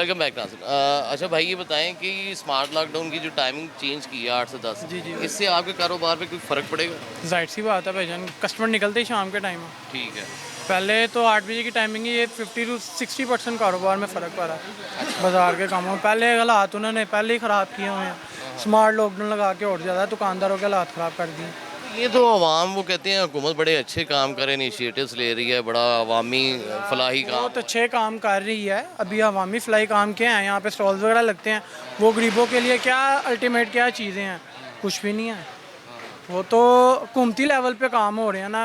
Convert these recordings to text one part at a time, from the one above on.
Welcome back Nazir. अच्छा भाई ये बताएं कि स्मार्ट लॉकडाउन की जो टाइमिंग चेंज की है 8 से 10, जी जी इससे आपके कारोबार पे कोई फ़र्क पड़ेगा? जाहिर सी बात है भाईजान, कस्टमर निकलते ही शाम के टाइम है। ठीक है। पहले तो 8 बजे की टाइमिंग है, ये 50 to 60% कारोबार में फ़र्क पड़ा है बाज़ार के कामों में। पहले हालात उन्होंने पहले ही ख़राब किए हुए हैं, स्मार्ट लॉकडाउन लगा के और ज़्यादा दुकानदारों के हालात ख़राब कर दिए। ये तो अवाम वो कहते हैं हुकूमत बड़े अच्छे काम करे, इनिशिएटिव्स ले रही है, बड़ा अवामी फलाही काम बहुत हो रहा अच्छे काम कर रही है। अभी अवामी फलाई काम के हैं, यहाँ पे स्टॉल्स वगैरह लगते हैं, वो गरीबों के लिए क्या अल्टीमेट क्या चीज़ें हैं, कुछ भी नहीं है। वो तो हुकूमती लेवल पे काम हो रहे हैं ना,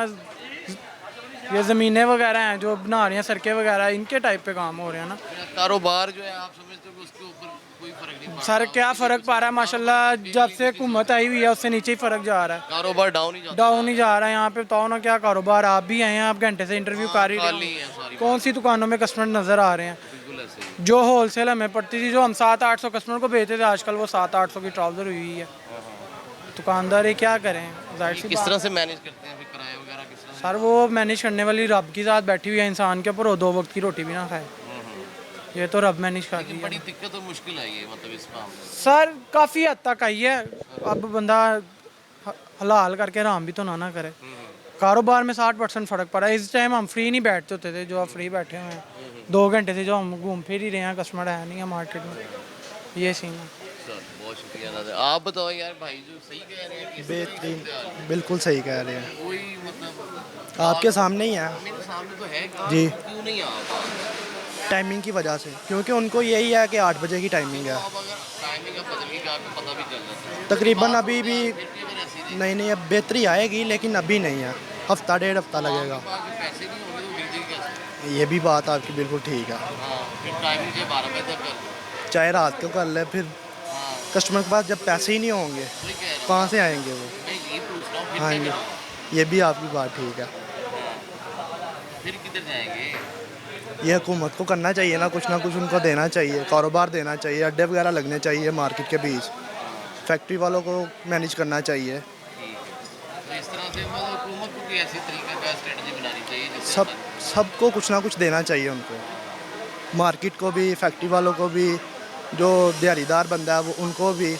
ये ज़मीनें वगैरह हैं जो बना रही हैं, सड़कें वगैरह, इनके टाइप पे काम हो रहे हैं ना। है। कारोबार जो है आप समझते हो कि उसके ऊपर कोई फ़र्क नहीं पड़ सर रहा? क्या फ़र्क पा रहा है माशाल्लाह, जब से हुकूमत आई हुई है उससे नीचे ही फ़र्क जा रहा है, कारोबार डाउन ही जाता डाउन ही जा रहा है। यहाँ पे बताओ ना क्या कारोबार, आप भी आए हैं, आप घंटे से इंटरव्यू कर ही रहे खाली है हो, सारी कौन सी दुकानों में कस्टमर नज़र आ रहे हैं? बिल्कुल ऐसे ही। जो होलसेल हमें पड़ती थी, जो हम 700-800 कस्टमर को भेजते थे, आजकल वो 700-800 की ट्राउज़र हुई है। दुकानदार ये क्या करें, जाहिर ये सी किस बात। तरह से मैनेज करते हैं फिर किराया वगैरह किस तरह से? सर वो मैनेज करने वाली रब की ज़ात बैठी हुई है इंसान के ऊपर, वो 2 वक्त की रोटी भी ना खाए, ये तो रब मैनेज कर रही लेकिन है। बड़ी दिक्कत और मुश्किल आई है मतलब इस काम में। सर काफ़ी हद तक आई है, अब बंदा हलाल करके हराम भी तो ना करे। कारोबार में 60% फ़र्क पड़ा है। इस टाइम हम फ्री नहीं बैठते होते थे, जो आप फ्री बैठे हुए हैं 2 घंटे से, जो हम घूम फिर ही रहे हैं, कस्टमर है नहीं है मार्केट में, ये सीन है। सर बहुत शुक्रिया नाज़िर। आप बताओ यार भाई जो सही कह रहे हैं कि इस तरह की बेहतरीन, सूरत हाल है। बिल्कुल सही कह रहे हैं। कोई मतलब आपके सामने ही है मेरे सामने तो है कहाँ, जी, क्यों नहीं आ पा टाइमिंग की वजह से, क्योंकि उनको यही है कि 8 बजे की टाइमिंग है। अब अगर टाइमिंग का बदल गई कि आपको पता भी चल जाता है तकरीबन बात अभी हो भी गया, फिर भी अगर ऐसी रही नहीं नहीं, अब बेहतरी आएगी लेकिन अभी नहीं है, हफ्ता डेढ़ हफ्ता लगेगा। आपके पास पैसे नहीं होंगे तो भेजेंगे कैसे? ये भी बात आपकी बिल्कुल ठीक है। हाँ फिर टाइमिंग जो 12 बजे तक कर लो। चाहे रात को कर ले, फिर हाँ कस्टमर के पास जब पैसे ही नहीं होंगे वही कह रहा हूँ कहाँ से आएंगे वो। मैं यही पूछ रहा हूँ फिर हाँ क्या जी, करोगे? ये भी आपकी बात ठीक है। फिर किधर जाएंगे? ये हुकूमत को करना चाहिए ना कुछ उनको देना चाहिए, कारोबार देना चाहिए, अड्डे वगैरह लगने चाहिए मार्केट के बीच, फैक्ट्री वालों को मैनेज करना चाहिए। ठीक है तो इस तरह से मतलब हुकूमत को भी ऐसी तरीके का स्ट्रेटजी बनानी चाहिए जिससे सब सबको कुछ ना कुछ देना चाहिए उनको, मार्केट को भी, फैक्ट्री वालों को भी, जो दिहाड़ीदार बंदा है वो उनको भी,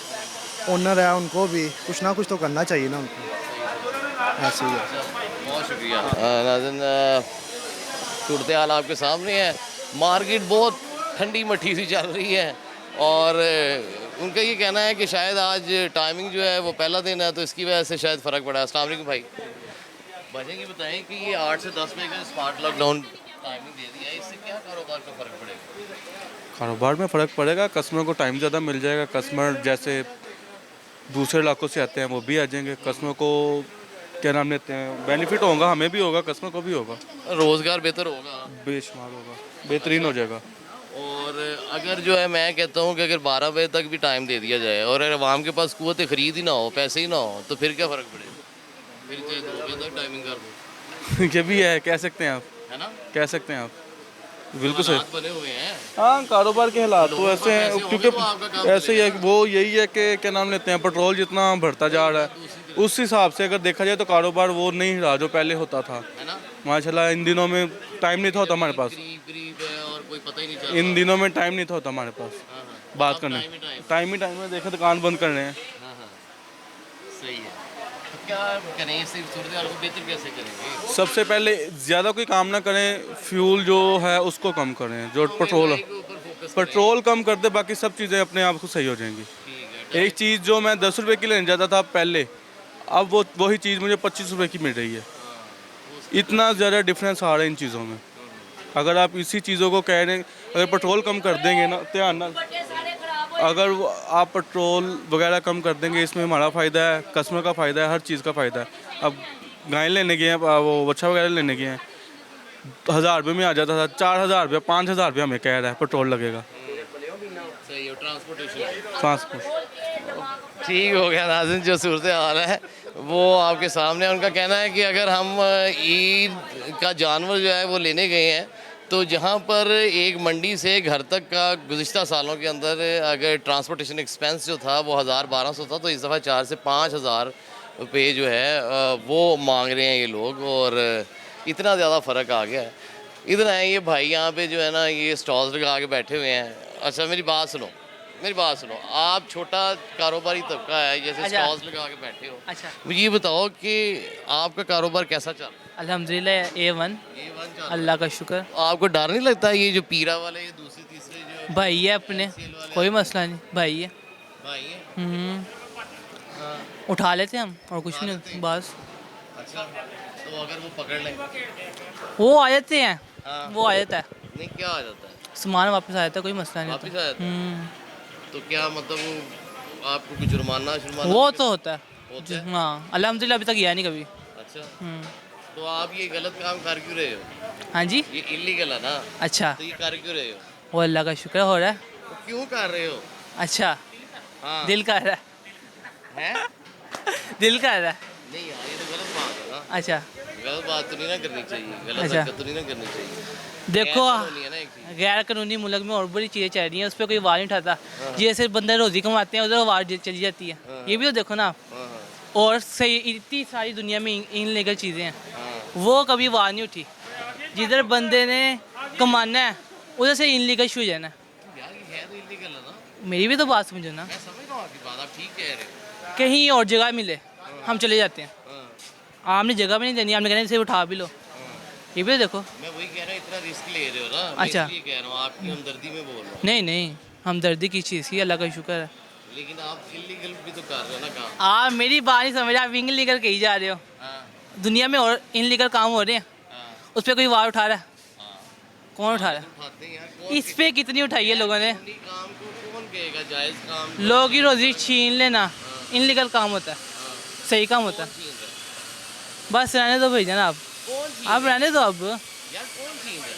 ओनर है उनको भी कुछ ना कुछ तो करना चाहिए ना उनको। ऐसे ही है। बहुत शुक्रिया नाज़िन। सूरत हाल आपके सामने है, मार्केट बहुत ठंडी मट्ठी सी चल रही है और उनका ये कहना है कि शायद आज टाइमिंग जो है वो पहला दिन है तो इसकी वजह से शायद फ़र्क पड़ा है। अस्सलाम वालेकुम भाई, वजह ये बताएं कि ये 8 से 10 बजे का स्मार्ट लॉकडाउन टाइमिंग दे दिया है, इससे क्या कारोबार पे फ़र्क पड़ेगा? कारोबार में फ़र्क पड़ेगा, कस्टमर को टाइम ज़्यादा मिल जाएगा। कस्टमर जैसे दूसरे इलाकों से आते हैं वो भी आ जाएंगे। कस्टमर को क्या नाम लेते हैं, बेनिफिट होगा, हमें भी होगा, कस्टमर को भी होगा, रोज़गार बेहतर होगा बेशुमार होगा, बेहतरीन हो जाएगा। और अगर जो है मैं कहता हूँ कि अगर 12 बजे तक भी टाइम दे दिया जाए और अगर आवाम के पास कुव्वत ख़रीद ही ना हो, पैसे ही ना हो, तो फिर क्या फ़र्क पड़ेगा? फिर चाहे 2 बजे तक टाइमिंग कर दो, ये भी है, कह सकते हैं आप, है ना? कह सकते हैं आप, बिल्कुल सही। हालात बने हुए हैं। हाँ, कारोबार के हालात तो लोगों ऐसे के हैं पैसे होंगे तो आपका क्योंकि काम ऐसे ही है कि वो यही है कि क्या नाम लेते हैं, पेट्रोल जितना बढ़ता जा रहा है उस हिसाब से अगर देखा जाए तो कारोबार वो नहीं रहा जो पहले होता था। है ना? माशाल्लाह इन दिनों में टाइम नहीं था होता हमारे पास, गरीब है और कोई पता ही नहीं चल इन रहा। दिनों में टाइम नहीं था होता हमारे पास हाँ, हाँ। बात अब करने। टाइम ही टाइम में देखा दुकान बंद कर रहे हैं। हाँ, हाँ। सही है। तो क्या करें, इससे सूरत हाल को बेहतर कैसे करेंगे? सबसे पहले ज़्यादा कोई काम ना करें, फ्यूल जो है उसको कम करें, जो पेट्रोल महंगाई के ऊपर फोकस करें। पेट्रोल कम कर दे, बाकी सब चीज़ें अपने आप को सही हो जाएंगी। ठीक है। एक चीज़ जो मैं 10 रुपए की लेने जाता था पहले, अब वो वही चीज़ मुझे 25 रुपए की मिल रही है। इतना ज़्यादा डिफरेंस आ रहा है इन चीज़ों में। अगर आप इसी चीज़ों को कह रहे हैं, अगर पेट्रोल कम कर देंगे ना, ध्यान ना, अगर आप पेट्रोल वगैरह कम कर देंगे, इसमें हमारा फ़ायदा है, कस्टमर का फ़ायदा है, हर चीज़ का फ़ायदा है। अब गाय लेने गए हैं, वो बच्चा वगैरह लेने गए हैं, 1000 रुपये में आ जाता था, 4000 रुपये 5000 रुपये हमें कह रहा है पेट्रोल लगेगा। सही है, ट्रांसपोर्टेशन ट्रांसपोर्ट ठीक हो गया। नाज़िन जो सूरत हाल है वो आपके सामने है। उनका कहना है कि अगर हम ईद का जानवर जो है वो लेने गए हैं तो जहाँ पर एक मंडी से घर तक का गुज़िश्ता सालों के अंदर अगर ट्रांसपोर्टेशन एक्सपेंस जो था वो 1000-1200 था, तो इस दफ़ा 4 से 5000 रुपये जो है वो मांग रहे हैं ये लोग, और इतना ज़्यादा फ़र्क आ गया है। इधर आए ये भाई यहाँ पे जो है ना ये स्टॉल्स लगा के बैठे हुए हैं। अच्छा मेरी बात सुनो, मेरी बात सुनो, आप छोटा कारोबारी तबका है, जैसे अच्छा। स्टॉल्स लगा के बैठे हो, अच्छा मुझे ये बताओ कि आपका कारोबार कैसा चल रहा अल्हम्दुलिल्लाह A1 है? A1 चल रहा है। अल्लाह का शुक्र। आपको डर नहीं लगता ये जो पीरा वाले, ये दूसरे तीसरे जो भाई है अपने, कोई मसला नहीं, भाई है। भाई हैं? हम्म, हाँ, उठा लेते हैं हम और कुछ उठा नहीं लेते हैं। बस। अच्छा, तो अगर वो पकड़ लें, वो आ जाते हैं, हाँ, वो आ जाता है, नहीं क्या आ जाता है, सामान वापस आ जाता है, कोई मसला नहीं वापिस होता। आ जाता है, तो क्या मतलब वो आपको कुछ जुर्माना शुर्माना वो भी तो होता है होता है? हाँ, अल्हम्दुलिल्लाह अभी तक गया नहीं कभी। अच्छा, हम्म, तो आप ये गलत काम कर क्यों रहे हो? हाँ जी। ये इलीगल है ना, अच्छा, तो ये कर क्यों रहे हो? वो अल्लाह का शुक्र हो रहा है। तो क्यों कर रहे हो? अच्छा, हाँ, दिल कर रहा है? है, दिल कर रहा है। नहीं यार, ये तो गलत बात है ना, अच्छा गलत बात तो नहीं ना करनी चाहिए, गलत अच्छा। हरकत तो नहीं ना करनी चाहिए। देखो, गैर कानूनी है ना एक चीज़। गैर कानूनी मुल्क में और बड़ी चीज़ें चल रही हैं, उस पर कोई वार नहीं उठाता। जैसे बंदे रोजी कमाते हैं उधर वार चली जाती है, ये भी तो देखो ना आप। हाँ हाँ और सही इतनी सारी दुनिया में इनलीगल चीज़ें हैं, हाँ, वो कभी वार नहीं उठी। जिधर बंदे ने कमाना है उधर से इनलीगल शुरू हो जाना है। यार ये है तो इलीगल है ना, मेरी भी तो बात समझो ना, मैं समझ रहा हूँ आपकी बात, आप ठीक कह रहे हो। कहीं और जगह मिले हम चले जाते हैं। हाँ, आपने जगह भी नहीं देनी, आपने कहना इसे उठा भी लो, ये भी तो देखो। मैं वही कह रहा हूँ, इतना रिस्क ले रहे हो ना, मैं अच्छा। इसलिए कह रहा हूँ, आपकी हमदर्दी में बोल रहा हूँ। नहीं नहीं, हमदर्दी की चीज़ की, अल्लाह का शुक्र है। लेकिन आप इलीगल भी तो कर रहे हो ना काम। आप मेरी बात नहीं समझ, आप इनलीगल कहीं जा रहे हो। हाँ दुनिया में और इनलीगल काम हो रहे हैं, हाँ उस पर कोई वार उठा रहा है? हाँ, कौन उठा रहा उठाते हैं यार, है? कौन इस पे कितनी उठाई है लोगों ने? कानूनी काम को कौन कहेगा जायज़ काम? लोग की रोजी छीन लेना इनलीगल काम होता है, हाँ, सही काम होता है। छीन रहा है? बस रहने दो भैया ना, आप कौन छीन आप रहा रहने दो अब। है? यार कौन छीन रहा है?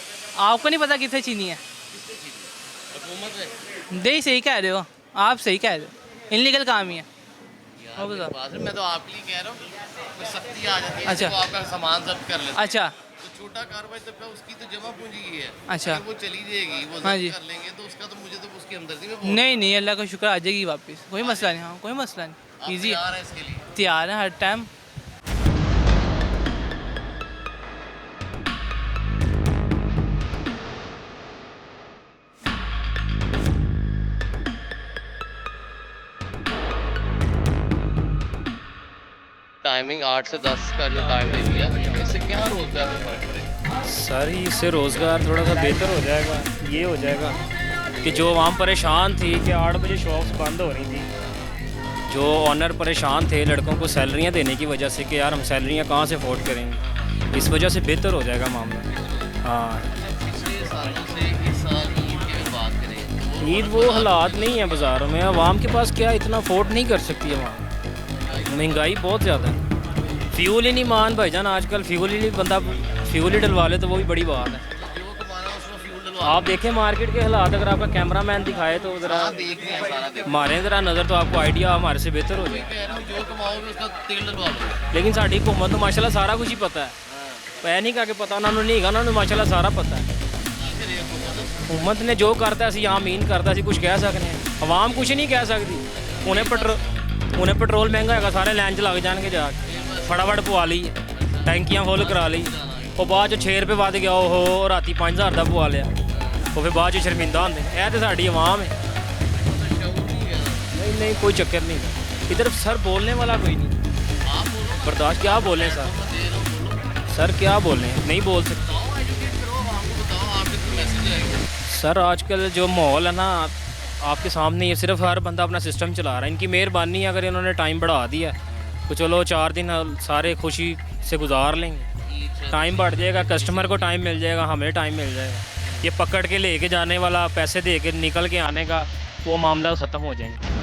आपको नहीं पता किससे छीनी है? किससे छीन रहा है? हुकूमत है? दे सही कह रहे हो, आप सही कह रहे हो, इनलीगल काम ही है। यार और मेरी बताओ। बात है, मैं तो आपके लिए कह रहा हूँ, कोई सख्ती आ जाती है, अच्छा। तो आपका सामान जब्त कर लेते हैं। अच्छा तो छोटा कारोबार तबका, उसकी तो जमा पूंजी ही है। अच्छा। अगर वो चली जाएगी, वो हाँ जब्त जी। कर लेंगे, तो उसका तो मुझे तो उसकी हमदर्दी में बोल। नहीं नहीं, अल्लाह का शुक्र आ जाएगी वापस, कोई मसला नहीं। हाँ कोई मसला आप नहीं, ईजी है, तैयार हैं इसके लिए? तैयार है हर टाइम। टाइमिंग 8 से 10 का जो टाइम दे दिया, इससे क्या रोजगार में फर्क पड़ेगा? सर इससे रोज़गार थोड़ा सा बेहतर हो जाएगा। ये हो जाएगा कि जो आवाम परेशान थी कि 8 बजे शॉप्स बंद हो रही थी, जो ऑनर परेशान थे लड़कों को सैलरियां देने की वजह से कि यार हम सैलरियां कहाँ से अफोर्ड करेंगे, इस वजह से बेहतर हो जाएगा मामला। हाँ, पिछले सालों से इस साल ईद की अगर बात करें, ईद वो हालात नहीं है बाज़ारों में, आवाम के पास क्या इतना अफोर्ड नहीं कर सकती आवाम, महंगाई बहुत ज़्यादा है। फ्यूल ही नहीं मान भाईजान, आजकल फ्यूल ही नहीं, बंदा फ्यूल ही डलवा ले तो वो भी बड़ी बात है। जो कमाना उसमें फ्यूल डलवा। आप देखें मार्केट के हालात, अगर आपका कैमरामैन दिखाए तो ज़रा हाँ, देख रहे हैं, सारा देख रहे मारें ज़रा नज़र, तो आपको आइडिया हमारे से बेहतर हो जाए। हैं। कह रहा हूँ, जो कमाओगे उसका तेल डलवा लो। लेकिन साड़ी हुकूमत तो माशाल्लाह सारा कुछ ही पता है, पै नहीं करके पता उन्होंने नहीं गा, उन्होंने माशाल्लाह सारा पता है। हुकूमत ने जो करता ਅਸੀਂ ਆਮ ਮੀਨ ਕਰਦਾ ਅਸੀਂ ਕੁਝ ਕਹਿ ਸਕਦੇ ਹਾਂ, ਆਵਾਮ ਕੁਝ ਨਹੀਂ ਕਹਿ ਸਕਦੀ। ਉਹਨੇ ਪੈਟਰੋਲ ਮਹਿੰਗਾ ਹੈਗਾ, ਸਾਰੇ ਲਾਈਨ 'ਚ ਲੱਗ ਜਾਣਗੇ, ਜਾ ਕੇ ਫਟਾਫਟ ਪਵਾ ਲਈ, ਟੈਂਕੀਆਂ ਫੁੱਲ ਕਰਾ ਲਈ, ਉਹ ਬਾਅਦ 'ਚ 6 ਰੁਪਏ ਵੱਧ ਗਿਆ, ਉਹ ਰਾਤੀ 5000 ਦਾ ਪਵਾ ਲਿਆ, ਉਹ ਫਿਰ ਬਾਅਦ 'ਚ ਸ਼ਰਮਿੰਦਾ ਹੁੰਦੇ। ਇਹ ਤੇ ਸਾਡੀ ਆਵਾਮ ਹੈ। नहीं कोई चक्कर नहीं, इधर सर बोलने वाला कोई नहीं, बर्दाश्त क्या बोलें सर क्या बोलें, नहीं बोल सकते सर। आजकल जो माहौल है ना आपके सामने, ये सिर्फ हर बंदा अपना सिस्टम चला रहा है। इनकी मेहरबानी है अगर इन्होंने टाइम बढ़ा दिया तो चलो 4 दिन सारे खुशी से गुजार लेंगे, टाइम बढ़ जाएगा, कस्टमर को टाइम मिल जाएगा, हमें टाइम मिल जाएगा। ये पकड़ के लेके जाने वाला, पैसे दे के निकल के आने का वो मामला ख़त्म हो जाएंगे।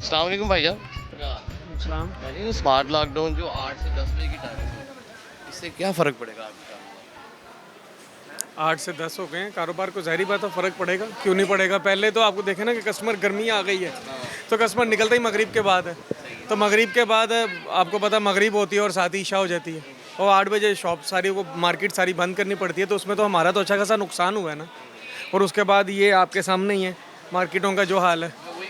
अस्सलाम वालेकुम भाईजान। भाई स्मार्ट लॉकडाउन जो 8 से 10 बजे की टाइमिंग है, इससे क्या फ़र्क पड़ेगा आपका? 8 से 10 हो गए हैं, कारोबार को ज़ाहिर बात है फ़र्क पड़ेगा, क्यों नहीं पड़ेगा। पहले तो आपको देखे ना कि कस्टमर गर्मी आ गई है, तो कस्टमर निकलता ही मगरिब के बाद है, तो मगरिब के बाद आपको पता मगरिब होती है और साथ ही इशा हो जाती है, और 8 बजे शॉप सारी वो मार्केट सारी बंद करनी पड़ती है, तो उसमें तो हमारा तो अच्छा खासा नुकसान हुआ है ना। और उसके बाद ये आपके सामने ही है मार्केटों का जो हाल है। वही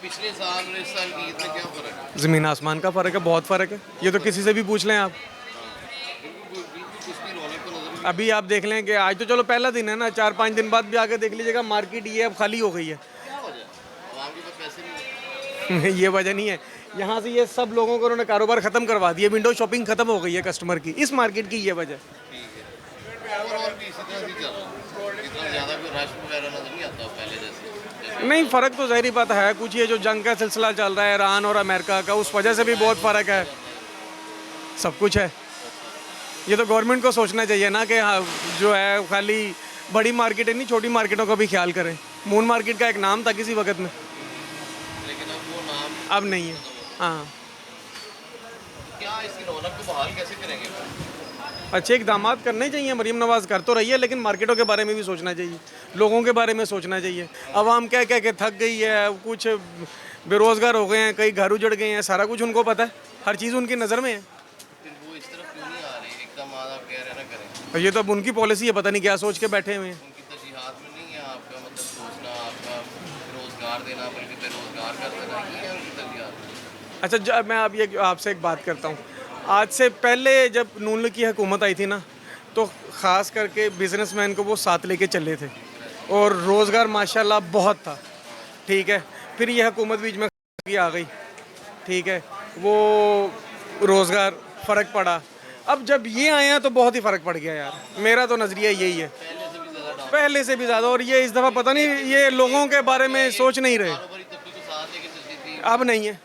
पिछले साल और इस साल की ईद में क्या फ़र्क है? ज़मीन आसमान का फ़र्क है, बहुत फ़र्क है। ये तो किसी से भी पूछ लें आप। कुछ भी रौनक तो नजर अभी आप देख लें कि आज तो चलो पहला दिन है ना, 4-5 दिन बाद भी आके देख लीजिएगा मार्केट ये अब खाली हो गई है। क्या हो जाए, आवाम के पास पैसे नहीं ये वजह नहीं है। यहाँ से ये सब लोगों को उन्होंने कारोबार ख़त्म करवा दिया, विंडो शॉपिंग ख़त्म हो गई है कस्टमर की, इस मार्केट की ये वजह। और भी इसी तरह से चल रहा है, इतना ज़्यादा कोई रश वगैरह नजर नहीं आता पहले जैसे। नहीं, फ़र्क तो ज़ाहिर बात है, कुछ ये जो जंग का सिलसिला चल रहा है ईरान और अमेरिका का, उस वजह से भी बहुत फ़र्क है। सब कुछ है। ये तो गवर्नमेंट को सोचना चाहिए ना कि हाँ, जो है खाली बड़ी मार्केटें नहीं, छोटी मार्केटों का भी ख्याल करें। मून मार्केट का एक नाम था किसी वक्त में, लेकिन अब वो नाम अब नहीं है। हाँ, क्या इसकी रौनक को बहाल कैसे करेंगे? अच्छे इकदाम करने चाहिए। मरीम नवाज़ कर तो रही है, लेकिन मार्केटों के बारे में भी सोचना चाहिए, लोगों के बारे में सोचना चाहिए। आवाम कह कह के थक गई है, कुछ बेरोज़गार हो गए हैं, कई घर उजड़ गए हैं, सारा कुछ उनको पता है, हर चीज़ उनकी नज़र में है। फिर वो इस तरफ क्यों नहीं आ रहे? एकदम आप कह रहे ना करें, और ये तो अब उनकी पॉलिसी है, पता नहीं क्या सोच के बैठे हुए हैं। उनकी तरजीहात में नहीं है आपका मतलब सोचना, आपका रोज़गार देना बल्कि बेरोज़गार कर देना, ये है उनकी तरजीहात। अच्छा, जब मैं अब ये आपसे एक बात करता हूँ, आज से पहले जब नून लीग की हुकूमत आई थी ना, तो ख़ास करके बिजनेसमैन को वो साथ लेके चले थे और रोज़गार माशाल्लाह बहुत था। ठीक है, फिर ये हुकूमत बीच में आ गई, ठीक है, वो रोज़गार फ़र्क पड़ा। अब जब ये आए हैं तो बहुत ही फ़र्क पड़ गया यार, मेरा तो नज़रिया यही है, पहले से भी ज़्यादा। और ये इस दफ़ा पता नहीं ये लोगों के बारे में सोच नहीं रहे। कारोबारी तबके को साथ लेके चलती थी, अब नहीं है,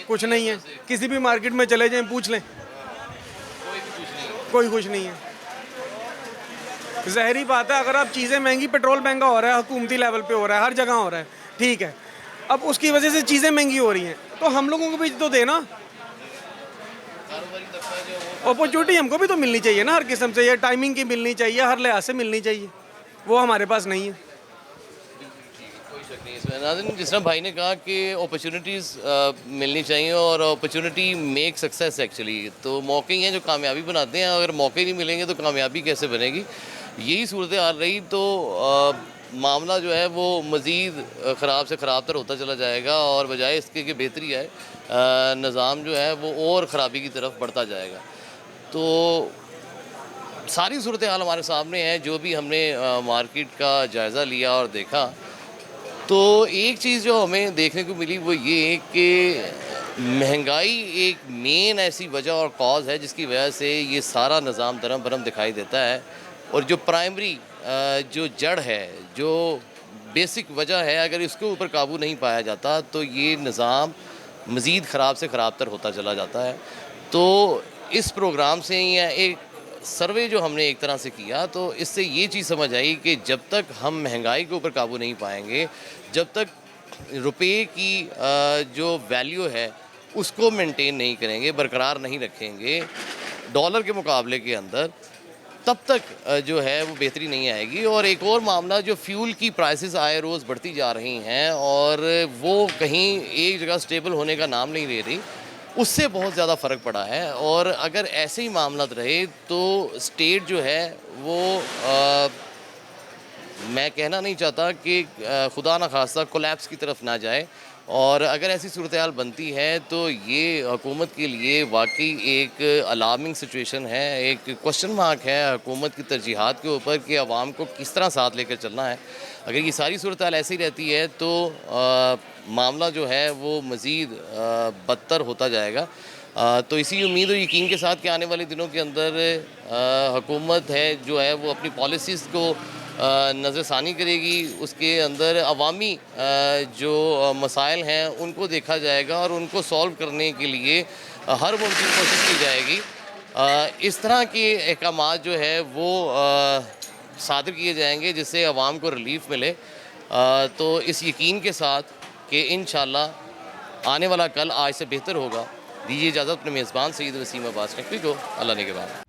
कुछ नहीं है। किसी भी मार्केट में चले जाएं, पूछ लें, कोई कुछ नहीं है। ज़ाहिरी बात है, अगर आप चीज़ें महंगी, पेट्रोल महंगा हो रहा है, हुकूमती लेवल पे हो रहा है, हर जगह हो रहा है, ठीक है, अब उसकी वजह से चीज़ें महंगी हो रही हैं, तो हम लोगों को भी तो देना। कारोबारी तबका जो है वो अपॉर्चुनिटी हमको भी तो मिलनी चाहिए ना, हर किस्म से, ये टाइमिंग की मिलनी चाहिए, हर लिहाज से मिलनी चाहिए, वो हमारे पास नहीं है। कोई शक नहीं इसमें। नाज़रीन, जिस तरह भाई ने कहा कि अपॉर्चुनिटीज़ मिलनी चाहिए और अपॉर्चुनिटी मेक सक्सेस एक्चुअली, तो मौके ही हैं जो कामयाबी बनाते हैं। अगर मौके नहीं मिलेंगे तो कामयाबी कैसे बनेगी? यही सूरत हाल रही तो मामला जो है वो मज़ीद ख़राब से ख़राब तर होता चला जाएगा और बजाय इसके कि बेहतरी आए, निज़ाम जो है वो और ख़राबी की तरफ बढ़ता जाएगा। तो सारी सूरत हाल हमारे सामने है, जो भी हमने मार्केट का जायज़ा लिया और देखा, तो एक चीज़ जो हमें देखने को मिली वो ये कि महंगाई एक मेन ऐसी वजह और कॉज है जिसकी वजह से ये सारा निज़ाम दरम भरम दिखाई देता है। और जो प्राइमरी जो जड़ है, जो बेसिक वजह है, अगर इसके ऊपर काबू नहीं पाया जाता तो ये निज़ाम मज़ीद ख़राब से ख़राब तर होता चला जाता है। तो इस प्रोग्राम से या एक सर्वे जो हमने एक तरह से किया, तो इससे ये चीज़ समझ आई कि जब तक हम महंगाई के ऊपर काबू नहीं पाएंगे, जब तक रुपये की जो वैल्यू है उसको मेंटेन नहीं करेंगे, बरकरार नहीं रखेंगे डॉलर के मुकाबले के अंदर, तब तक जो है वो बेहतरी नहीं आएगी। और एक और मामला, जो फ्यूल की प्राइसेस आए रोज़ बढ़ती जा रही हैं और वो कहीं एक जगह स्टेबल होने का नाम नहीं ले रही, उससे बहुत ज़्यादा फ़र्क पड़ा है। और अगर ऐसे ही मामला रहे तो स्टेट जो है वो मैं कहना नहीं चाहता कि खुदा न खास्ता कोलैप्स की तरफ ना जाए, और अगर ऐसी सूरत हाल बनती है तो ये हुकूमत के लिए वाकई एक अलार्मिंग सिचुएशन है, एक क्वेश्चन मार्क है हुकूमत की तरजीहात के ऊपर कि आवाम को किस तरह साथ लेकर चलना है। अगर ये सारी सूरत हाल ऐसी रहती है तो मामला जो है वो मज़ीद बदतर होता जाएगा। तो इसी उम्मीद और यकीन के साथ कि आने वाले दिनों के अंदर हुकूमत है जो है वो अपनी पॉलिसीज़ को नज़रसानी करेगी, उसके अंदर अवामी जो मसाइल हैं उनको देखा जाएगा और उनको सॉल्व करने के लिए हर मुमकिन कोशिश की जाएगी। इस तरह के अहकामात जो है वो सादर किए जाएंगे जिससे अवाम को रिलीफ मिले। तो इस यकीन के साथ कि इंशाअल्लाह आने वाला कल आज से बेहतर होगा, दीजिए इजाज़त अपने मेज़बान सईद वसीम अब्बास नकवी को। अल्लाह ने के बाद।